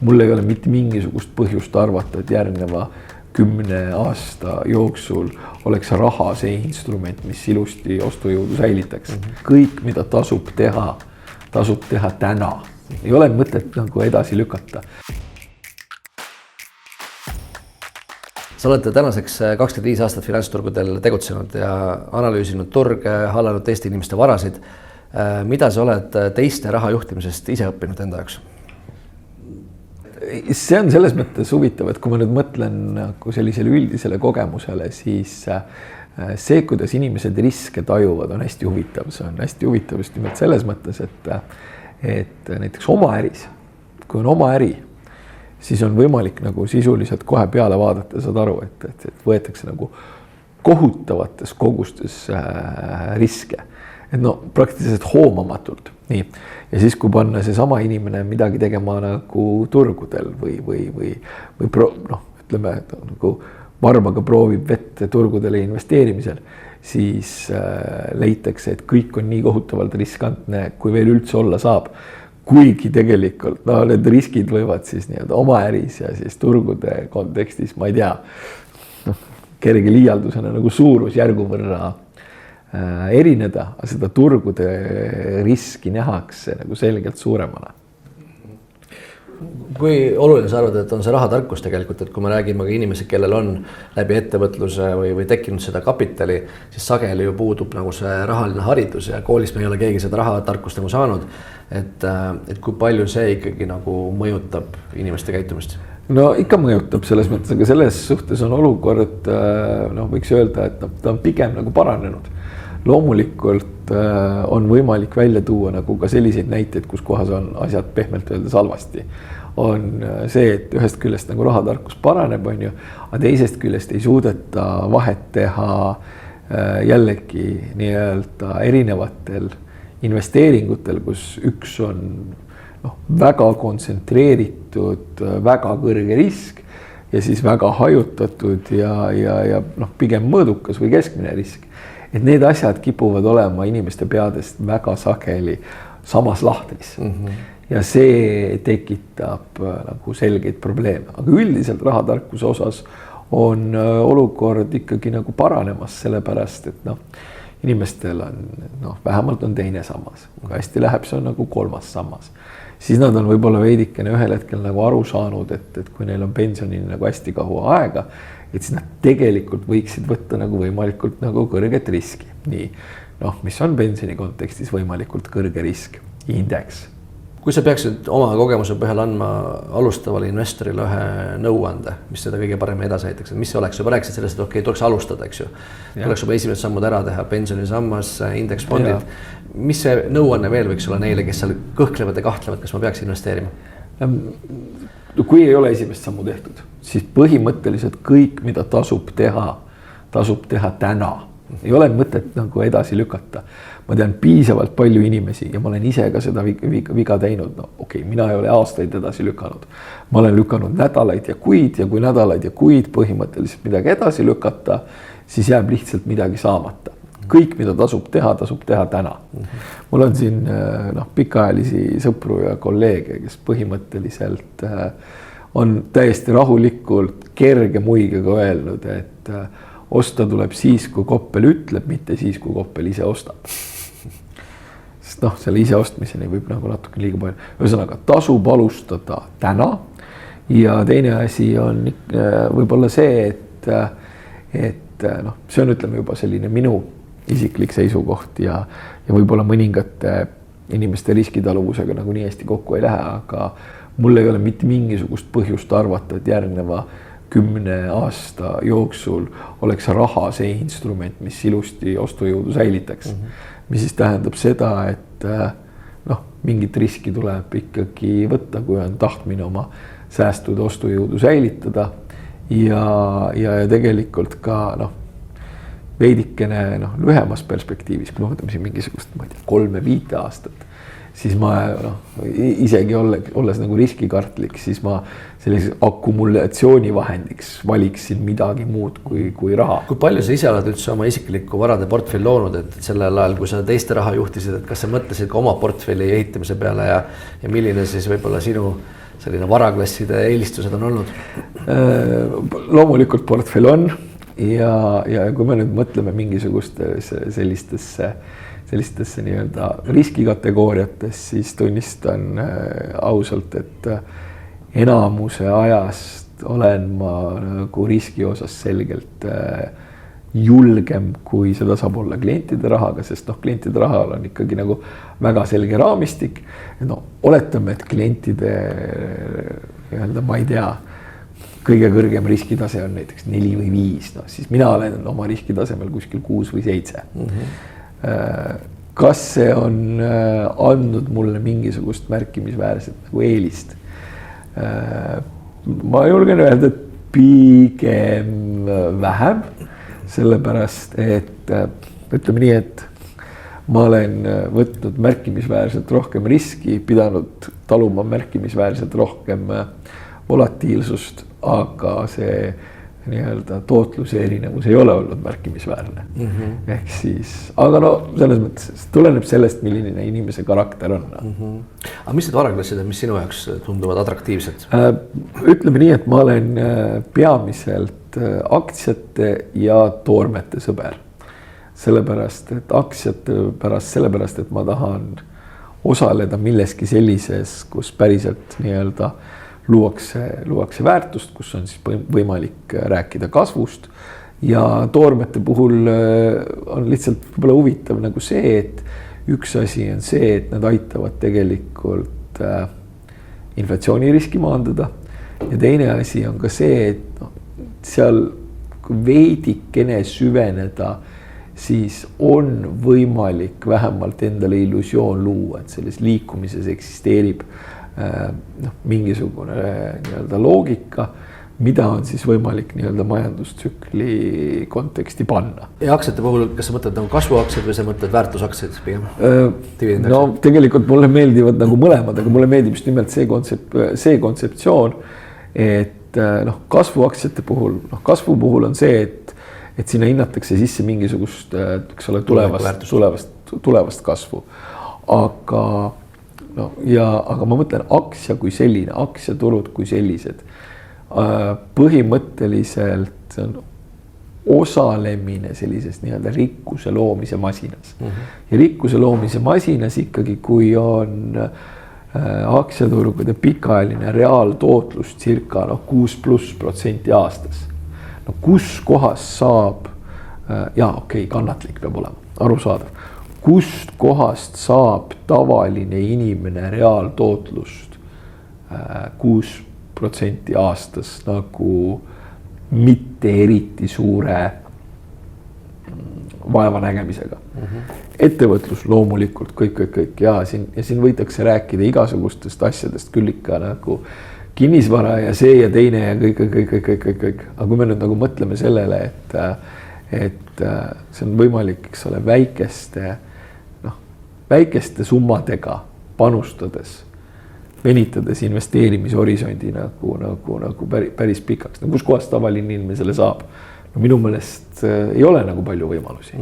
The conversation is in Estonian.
mul ei ole mitte mingisugust põhjust arvata, et järgneva 10 aasta jooksul oleks raha see instrument, mis ilusti ostujõudu säilitaks. Kõik, mida tasub teha täna. Ei ole mõtet nagu edasi lükata. Sa oled tänaseks 25 aastat finantsturgudel tegutsenud ja analüüsinud turge, hallanud teiste inimeste varasid. Mida sa oled teiste raha juhtimisest ise õppinud enda jaoks? See on selles mõttes huvitav, et kui ma nüüd mõtlen nagu sellisele üldisele kogemusele, siis see, kuidas inimesed riske tajuvad, on hästi huvitav. See on hästi huvitav just nimelt selles mõttes, et näiteks oma äris, kui on oma äri, siis on võimalik nagu sisuliselt kohe peale vaadata, saad aru, et võetakse nagu kohutavates kogustes riske. Et no praktiliselt hoomamatult. Nii. Ja siis, kui panna see sama inimene midagi tegema nagu turgudel või ütleme, nagu varbaga proovib vett turgudele investeerimisel, siis leitakse, et kõik on nii kohutavalt riskantne, kui veel üldse olla saab. Kuigi tegelikult need riskid võivad siis nii-öelda oma äris ja siis turgude kontekstis, ma ei tea, kerge liialdusena nagu suurusjärgu võrra erineda, aga seda turgude riski nähakse nagu selgelt suuremana. Kui oluline sa arvad, et on see rahatarkus tegelikult, et kui me räägime ka inimesed, kellel on läbi ettevõtluse või tekkinud seda kapitali, siis sageli ju puudub nagu see rahaline haridus ja koolis me ei ole keegi seda rahatarkust nagu saanud. Et kui palju see ikkagi nagu mõjutab inimeste käitumist? No ikka mõjutab selles mõttes, aga selles suhtes on olukord, võiks öelda, et ta on pigem nagu paranenud. Loomulikult on võimalik välja tuua nagu ka selliseid näiteid, kus kohas on asjad pehmelt öeldes halvasti. On see, et ühest küljest nagu rahatarkus paraneb, on ju, aga teisest küljest ei suudeta vahet teha jällegi nii-öelda erinevatel investeeringutel, kus üks on väga kontsentreeritud, väga kõrge risk ja siis väga hajutatud ja pigem mõõdukas või keskmine risk. Et need asjad kipuvad olema inimeste peadest väga sageli samas lahtris. Ja see tekitab nagu selgeid probleeme. Aga üldiselt rahatarkuse osas on olukord ikkagi nagu paranemas sellepärast, et inimestel on, vähemalt on teine sammas. Kui hästi läheb, see on nagu kolmas sammas. Siis nad on võib-olla veidikene ühel hetkel nagu aru saanud, et kui neil on pensionini nagu hästi kaua aega, et siis nad tegelikult võiksid võtta nagu võimalikult nagu kõrget riski. Nii, mis on pensioni kontekstis võimalikult kõrge risk? Indeks. Kui sa peaksid oma kogemuse põhjal andma alustavale investorile ühe nõuande, mis seda kõige paremini edasi aitaks, mis see oleks? Juba rääkisid sellest, et tuleks alustada, eks ju. Tuleks juba esimesed sammud ära teha, pensionisammas, indeksfondid. Mis see nõuanne veel võiks olla neile, kes seal kõhklevad ja kahtlevad, kas ma peaks investeerima? Kui ei ole esimest sammu tehtud, siis põhimõtteliselt kõik, mida tasub teha täna. Ei ole mõtet nagu edasi lükata. Ma tean piisavalt palju inimesi ja ma olen ise ka seda viga teinud. Mina ei ole aastaid edasi lükanud. Ma olen lükanud nädalaid ja kui nädalaid ja kuid põhimõtteliselt midagi edasi lükata, siis jääb lihtsalt midagi saamata. Kõik, mida tasub teha täna. Mul on siin pikaajalisi sõpru ja kolleege, kes põhimõtteliselt on täiesti rahulikult kerge muigega öelnud, et osta tuleb siis, kui Koppel ütleb, mitte siis, kui Koppel ise ostab. Sest selle ise ostmiseni võib nagu natuke liiga palju. Ühesõnaga, tasub alustada täna ja teine asi on võib-olla see, et see on ütleme juba selline minu isiklik seisukoht ja võib-olla mõningate inimeste riskitaluvusega nagu nii hästi kokku ei lähe, aga mul ei ole mitte mingisugust põhjust arvata, et järgneva 10 aasta jooksul oleks raha see instrument, mis ilusti ostujõudu säilitaks. Mis siis tähendab seda, et mingit riski tuleb ikkagi võtta, kui on tahtmine oma säästude ostujõudu säilitada ja tegelikult ka veidikene lühemas perspektiivis, kui me võtame siin mingisugust 3-5 aastat, siis ma isegi olles nagu riskikartlik, siis ma sellise akkumulatsioonivahendiks valiksin midagi muud kui raha. Kui palju sa ise oled üldse oma isiklikku varade portfelli loonud, et sellel ajal, kui sa teiste raha juhtisid, et kas sa mõtlesid ka oma portfelli ehitamise peale ja milline siis võib-olla sinu selline varaklasside eelistused on olnud? Loomulikult portfell on ja kui me nüüd mõtleme mingisugustesse sellistesse nii-öelda riskikategooriates, siis tunnistan ausalt, et enamuse ajast olen ma nagu riski osas selgelt julgem, kui seda saab olla klientide rahaga, sest klientide rahal on ikkagi nagu väga selge raamistik. No, oletame, et klientide nii-öelda, ma ei tea, kõige kõrgem riskitase on näiteks 4 või 5, no siis mina olen oma riskitasemel kuskil 6 või 7. Kas see on andnud mulle mingisugust märkimisväärset nagu eelist? Ma julgen öelda, et pigem vähem, sellepärast, et ütleme nii, et ma olen võtnud märkimisväärselt rohkem riski, pidanud taluma märkimisväärselt rohkem volatiilsust, aga see nii-öelda tootluse erinevus ei ole olnud märkimisväärne. Ehk siis, aga no selles mõttes tuleneb sellest, milline inimese karakter on. Aga mis need varaklassid on, mis sinu jaoks tunduvad atraktiivsed? Ütleme nii, et ma olen peamiselt aktsiate ja toormete sõber. Sellepärast, et ma tahan osaleda milleski sellises, kus päriselt nii-öelda luuakse väärtust, kus on siis võimalik rääkida kasvust ja toormete puhul on lihtsalt võib-olla huvitav nagu see, et üks asi on see, et nad aitavad tegelikult inflatsiooniriski maandada ja teine asi on ka see, et seal veidikene süveneda, siis on võimalik vähemalt endale illusioon luua, et selles liikumises eksisteerib mingisugune nii-öelda loogika, mida on siis võimalik nii-öelda majandustsükli konteksti panna. Ja aktsiate puhul, kas sa mõtled nagu kasvuaktsiad või sa mõtled väärtusaktsiad pigem? No tegelikult mulle meeldivad nagu mõlemad, aga mulle meeldib just nimelt see kontseptsioon, et kasvuaktsiate puhul, kasvu puhul on see, et sinna hinnatakse sisse mingisugust tulevast kasvu. Aga ma mõtlen aktsia kui selline, aktsiaturud kui sellised. Põhimõtteliselt on osalemine sellises nii-öelda rikkuse loomise masinas. Ja rikkuse loomise masinas ikkagi, kui on aktsiaturgude pikaajaline reaaltootlus circa 6+ % aastas. Kus kohas saab, kannatlik peab olema, arusaadav. Kust kohast saab tavaline inimene reaaltootlust 6% aastas nagu mitte eriti suure vaevanägemisega. Ettevõtlus loomulikult kõik ja siin võidakse rääkida igasugustest asjadest küll ikka nagu kinnisvara ja see ja teine ja kõik. Aga kui me nüüd nagu mõtleme sellele, et see on võimalik, eks ole, väikeste summadega panustades, venitades investeerimishorisondi nagu päris pikaks. Kus kohast tavaline inimene selle saab? Minu meelest ei ole nagu palju võimalusi.